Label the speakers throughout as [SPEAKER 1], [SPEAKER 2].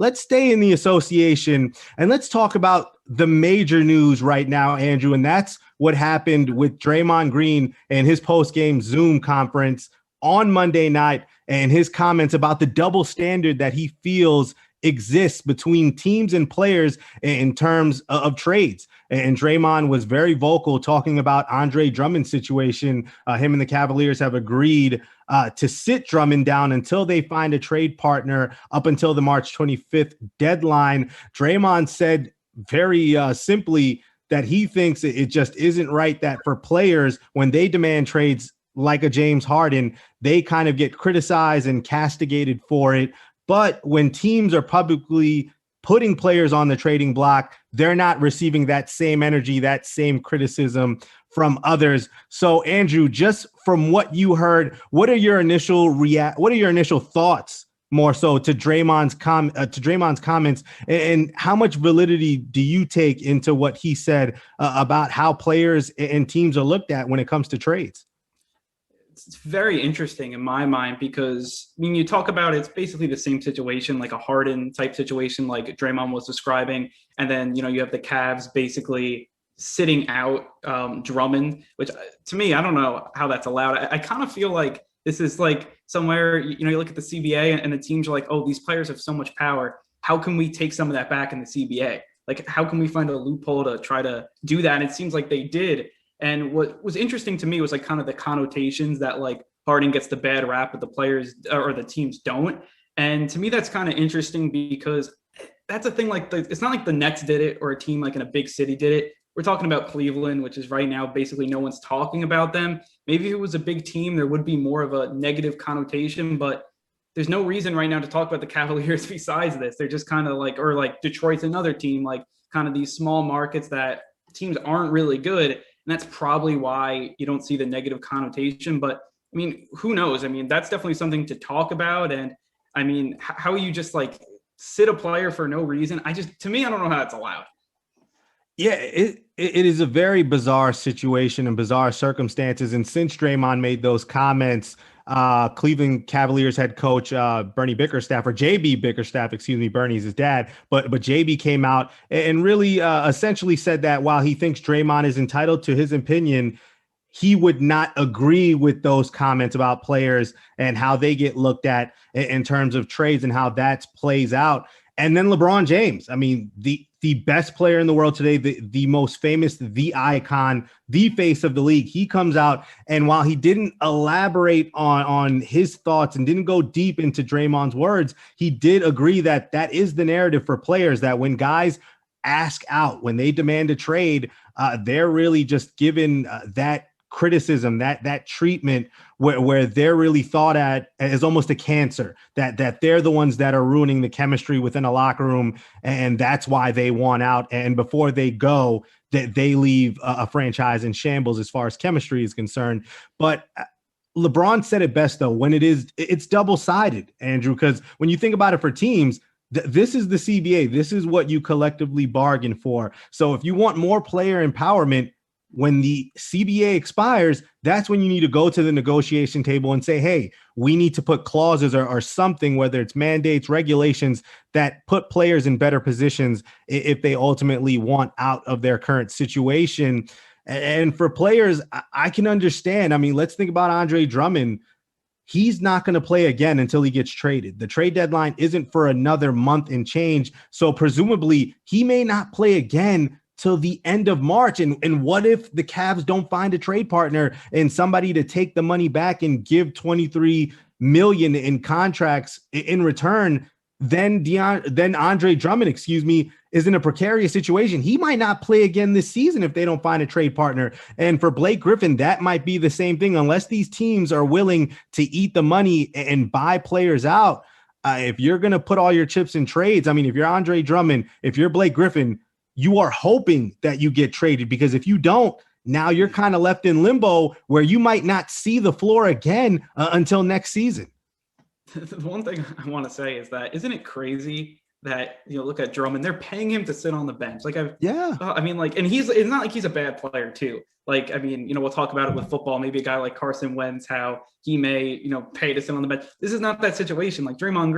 [SPEAKER 1] let's stay in the association and let's talk about the major news right now, Andrew, and that's what happened with Draymond Green and his post-game Zoom conference on Monday night and his comments about the double standard that he feels exists between teams and players in terms of trades. And Draymond was very vocal talking about Andre Drummond's situation. Him and the Cavaliers have agreed to sit Drummond down until they find a trade partner up until the March 25th deadline. Draymond said very simply that he thinks it just isn't right that for players, when they demand trades like a James Harden, they kind of get criticized and castigated for it. But when teams are publicly putting players on the trading block, they're not receiving that same energy, that same criticism from others. So, Andrew, just from what you heard, what are your initial thoughts more so to Draymond's comments, and how much validity do you take into what he said about how players and teams are looked at when it comes to trades?
[SPEAKER 2] It's very interesting in my mind because when you talk about it, it's basically the same situation, like a Harden type situation, like Draymond was describing. And then, you have the Cavs basically sitting out Drummond, which to me, I don't know how that's allowed. I kind of feel like this is like somewhere, you look at the CBA and the teams are like, oh, these players have so much power. How can we take some of that back in the CBA? Like, how can we find a loophole to try to do that? And it seems like they did. And what was interesting to me was like kind of the connotations that like Harden gets the bad rap, but the players or the teams don't. And to me, that's kind of interesting because that's a thing. Like it's not like the Nets did it or a team like in a big city did it. We're talking about Cleveland, which is right now basically no one's talking about them. Maybe if it was a big team, there would be more of a negative connotation, but there's no reason right now to talk about the Cavaliers besides this. They're just kind of like, or like Detroit's another team, like kind of these small markets that teams aren't really good. And that's probably why you don't see the negative connotation. But I mean, who knows? I mean, that's definitely something to talk about. And I mean, how you just like sit a player for no reason? To me, I don't know how that's allowed.
[SPEAKER 1] Yeah, it is a very bizarre situation and bizarre circumstances. And since Draymond made those comments, Cleveland Cavaliers head coach Bernie Bickerstaff, or JB Bickerstaff, excuse me, Bernie's his dad, but JB came out and really essentially said that while he thinks Draymond is entitled to his opinion, he would not agree with those comments about players and how they get looked at in terms of trades and how that plays out. And then LeBron James, I mean, the best player in the world today, the most famous, the icon, the face of the league. He comes out, and while he didn't elaborate on his thoughts and didn't go deep into Draymond's words, he did agree that is the narrative for players, that when guys ask out, when they demand a trade, they're really just given that criticism, that treatment where they're really thought at as almost a cancer, that they're the ones that are ruining the chemistry within a locker room, and that's why they want out. And before they go, that they leave a franchise in shambles as far as chemistry is concerned. But LeBron said it best, though, when it's double-sided, Andrew, because when you think about it for teams, this is the CBA. This is what you collectively bargain for. So if you want more player empowerment, when the CBA expires, that's when you need to go to the negotiation table and say, hey, we need to put clauses or something, whether it's mandates, regulations, that put players in better positions if they ultimately want out of their current situation. And for players, I can understand. I mean, let's think about Andre Drummond. He's not going to play again until he gets traded. The trade deadline isn't for another month and change. So presumably he may not play again till the end of March. And what if the Cavs don't find a trade partner and somebody to take the money back and give $23 million in contracts in return? Then Andre Drummond, is in a precarious situation. He might not play again this season if they don't find a trade partner. And for Blake Griffin, that might be the same thing, unless these teams are willing to eat the money and buy players out. If you're going to put all your chips in trades, I mean, if you're Andre Drummond, if you're Blake Griffin, you are hoping that you get traded, because if you don't, now you're kind of left in limbo where you might not see the floor again until next season.
[SPEAKER 2] The one thing I want to say is that, isn't it crazy that, look at Drummond, they're paying him to sit on the bench. Like,
[SPEAKER 1] Yeah.
[SPEAKER 2] I mean, like, and it's not like he's a bad player too. Like, I mean, we'll talk about it with football. Maybe a guy like Carson Wentz, how he may, pay to sit on the bench. This is not that situation. Like Drummond's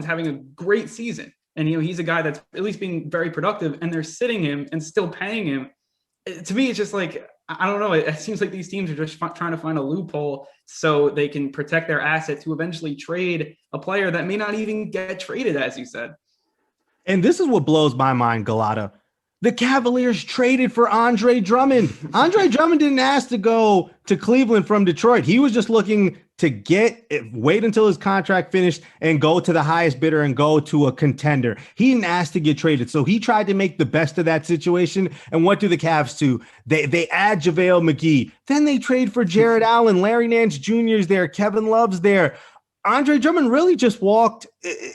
[SPEAKER 2] having a great season. And, he's a guy that's at least being very productive, and they're sitting him and still paying him. To me, it's just like, I don't know. It seems like these teams are just trying to find a loophole so they can protect their asset to eventually trade a player that may not even get traded, as you said.
[SPEAKER 1] And this is what blows my mind, Galata. The Cavaliers traded for Andre Drummond. Andre Drummond didn't ask to go to Cleveland from Detroit. He was just looking to wait until his contract finished and go to the highest bidder and go to a contender. He didn't ask to get traded. So he tried to make the best of that situation. And what do the Cavs do? They add JaVale McGee. Then they trade for Jared Allen. Larry Nance Jr. is there. Kevin Love's there. Andre Drummond really just walked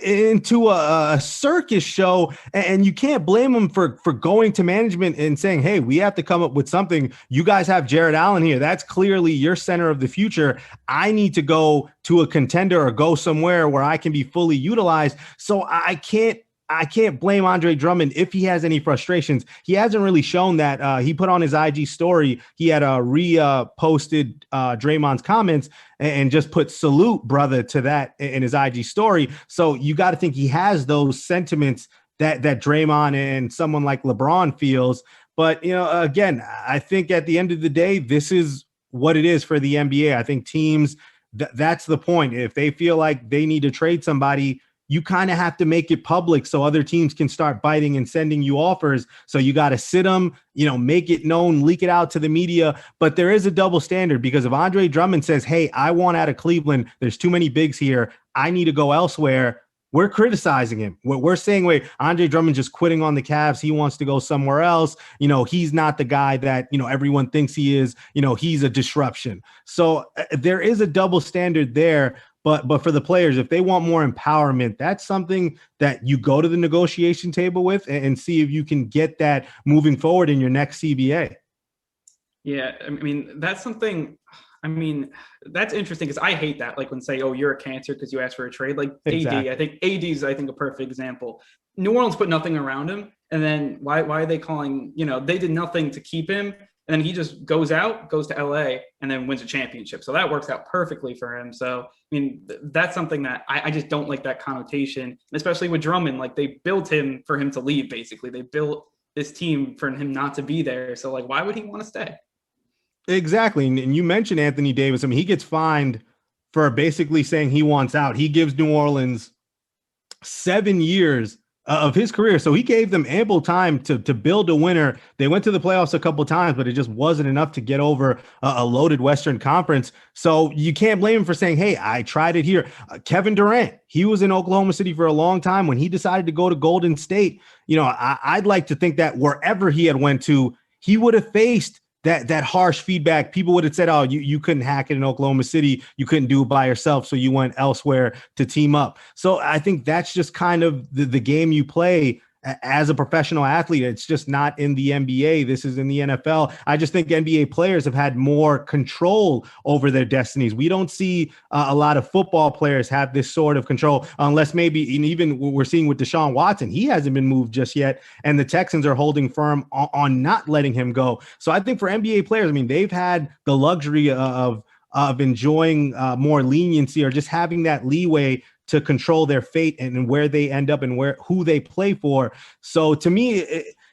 [SPEAKER 1] into a circus show, and you can't blame him for going to management and saying, hey, we have to come up with something. You guys have Jared Allen here. That's clearly your center of the future. I need to go to a contender or go somewhere where I can be fully utilized. So I can't blame Andre Drummond if he has any frustrations. He hasn't really shown that. He put on his IG story. He had posted Draymond's comments and just put salute, brother, to that in his IG story. So you got to think he has those sentiments that Draymond and someone like LeBron feels. But, again, I think at the end of the day, this is what it is for the NBA. I think teams, that's the point. If they feel like they need to trade somebody, you kind of have to make it public so other teams can start biting and sending you offers. So you got to sit them, make it known, leak it out to the media. But there is a double standard, because if Andre Drummond says, hey, I want out of Cleveland, there's too many bigs here, I need to go elsewhere, we're criticizing him. We're saying, wait, Andre Drummond just quitting on the Cavs. He wants to go somewhere else. He's not the guy that, everyone thinks he is. He's a disruption. So there is a double standard there. But for the players, if they want more empowerment, that's something that you go to the negotiation table with and see if you can get that moving forward in your next CBA. Yeah,
[SPEAKER 2] I mean, that's something. I mean, that's interesting because I hate that. Like when say, "Oh, you're a cancer because you asked for a trade." Like exactly. AD, I think AD is a perfect example. New Orleans put nothing around him, and then why are they calling? They did nothing to keep him. And then he just goes to LA and then wins a championship. So that works out perfectly for him. So, I mean, that's something that I just don't like, that connotation, especially with Drummond. Like, they built him for him to leave, basically. They built this team for him not to be there. So, like, why would he want to stay?
[SPEAKER 1] Exactly. And you mentioned Anthony Davis. I mean, he gets fined for basically saying he wants out. He gives New Orleans 7 years of his career. So he gave them ample time to build a winner. They went to the playoffs a couple of times, but it just wasn't enough to get over a loaded Western Conference. So you can't blame him for saying, hey, I tried it here. Kevin Durant, he was in Oklahoma City for a long time. When he decided to go to Golden State, I'd like to think that wherever he had went to, he would have faced that harsh feedback. People would have said, oh, you couldn't hack it in Oklahoma City. You couldn't do it by yourself. So you went elsewhere to team up. So I think that's just kind of the game you play as a professional athlete. It's just not in the NBA. This is in the NFL. I just think NBA players have had more control over their destinies. We don't see a lot of football players have this sort of control, unless maybe even what we're seeing with Deshaun Watson. He hasn't been moved just yet, and the Texans are holding firm on not letting him go. So I think for NBA players, I mean, they've had the luxury of enjoying more leniency, or just having that leeway to control their fate and where they end up and who they play for. So to me,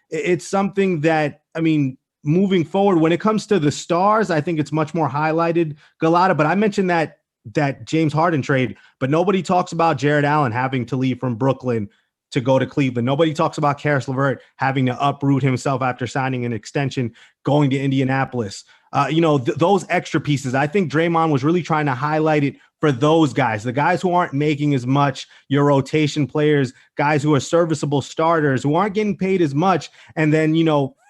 [SPEAKER 1] it's something that, I mean, moving forward, when it comes to the stars, I think it's much more highlighted, Galata. But I mentioned that James Harden trade, but nobody talks about Jared Allen having to leave from Brooklyn to go to Cleveland. Nobody talks about Karis LeVert having to uproot himself after signing an extension, going to Indianapolis. Those extra pieces, I think Draymond was really trying to highlight it for those guys, the guys who aren't making as much, your rotation players, guys who are serviceable starters, who aren't getting paid as much, and then,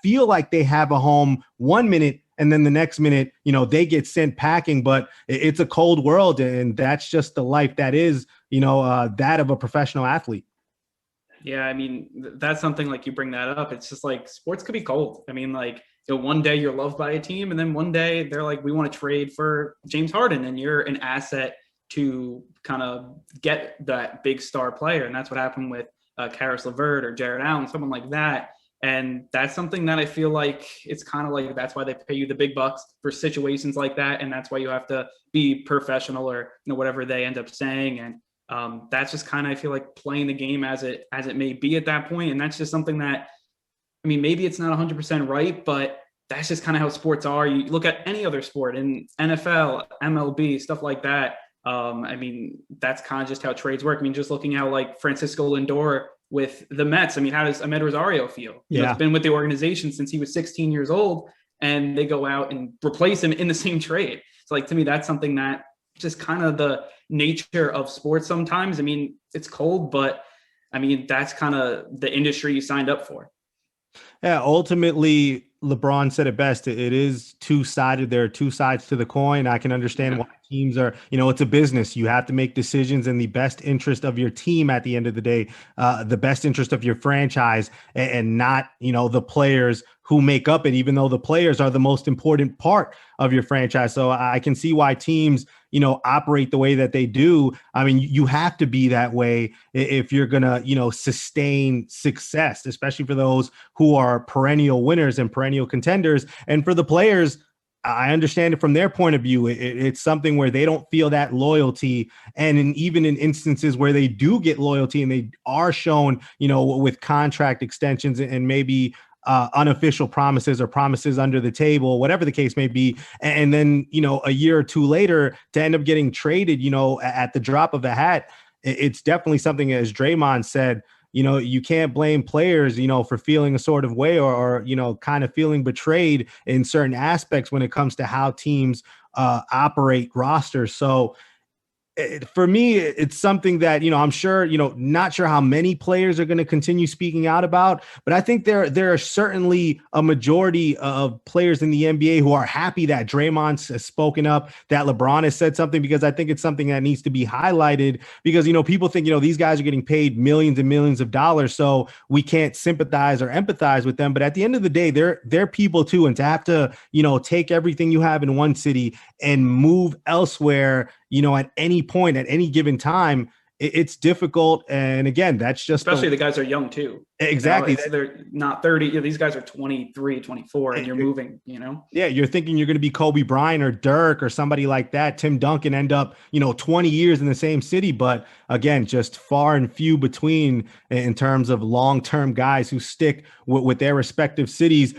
[SPEAKER 1] feel like they have a home 1 minute, and then the next minute, they get sent packing. But it's a cold world, and that's just the life that is, that of a professional athlete.
[SPEAKER 2] Yeah, I mean, that's something, like, you bring that up. It's just like sports could be cold. I mean, like, one day you're loved by a team, and then one day they're like, we want to trade for James Harden, and you're an asset to kind of get that big star player. And that's what happened with Karis LeVert or Jared Allen, someone like that. And that's something that I feel like it's kind of like that's why they pay you the big bucks for situations like that. And that's why you have to be professional or whatever they end up saying. And that's just kind of I feel like playing the game as it may be at that point. And that's just something that maybe it's not 100% right, but that's just kind of how sports are. You look at any other sport in NFL, MLB, stuff like that. That's kind of just how trades work. Just looking how like Francisco Lindor with the Mets. How does Ahmed Rosario feel? He's been with the organization since he was 16 years old, and they go out and replace him in the same trade. So like, to me, that's something that just kind of the nature of sports sometimes. It's cold, but that's kind of the industry you signed up for.
[SPEAKER 1] Yeah, ultimately, LeBron said it best. It is two-sided. There are two sides to the coin. I can understand why teams are, it's a business. You have to make decisions in the best interest of your team at the end of the day, the best interest of your franchise, and not, the players who make up it, even though the players are the most important part of your franchise. So I can see why teams, operate the way that they do. You have to be that way if you're going to, sustain success, especially for those who are perennial winners and perennial contenders. And for the players, I understand it from their point of view. It's something where they don't feel that loyalty. And even in instances where they do get loyalty and they are shown, with contract extensions and maybe unofficial promises or promises under the table, whatever the case may be. And then, a year or two later to end up getting traded, at the drop of a hat, it's definitely something, as Draymond said, you can't blame players, for feeling a sort of way or kind of feeling betrayed in certain aspects when it comes to how teams operate rosters. So for me, it's something that, I'm sure, not sure how many players are going to continue speaking out about, but I think there are certainly a majority of players in the NBA who are happy that Draymond has spoken up, that LeBron has said something, because I think it's something that needs to be highlighted because, people think, these guys are getting paid millions and millions of dollars, so we can't sympathize or empathize with them. But at the end of the day, they're people too. And to have to, take everything you have in one city and move elsewhere, at any point, at any given time, it's difficult. And again, that's just
[SPEAKER 2] especially the guys are young too.
[SPEAKER 1] Exactly.
[SPEAKER 2] They're not 30. These guys are 23, 24, and you're moving,
[SPEAKER 1] Yeah, you're thinking you're going to be Kobe Bryant or Dirk or somebody like that. Tim Duncan end up, 20 years in the same city. But again, just far and few between in terms of long-term guys who stick with their respective cities.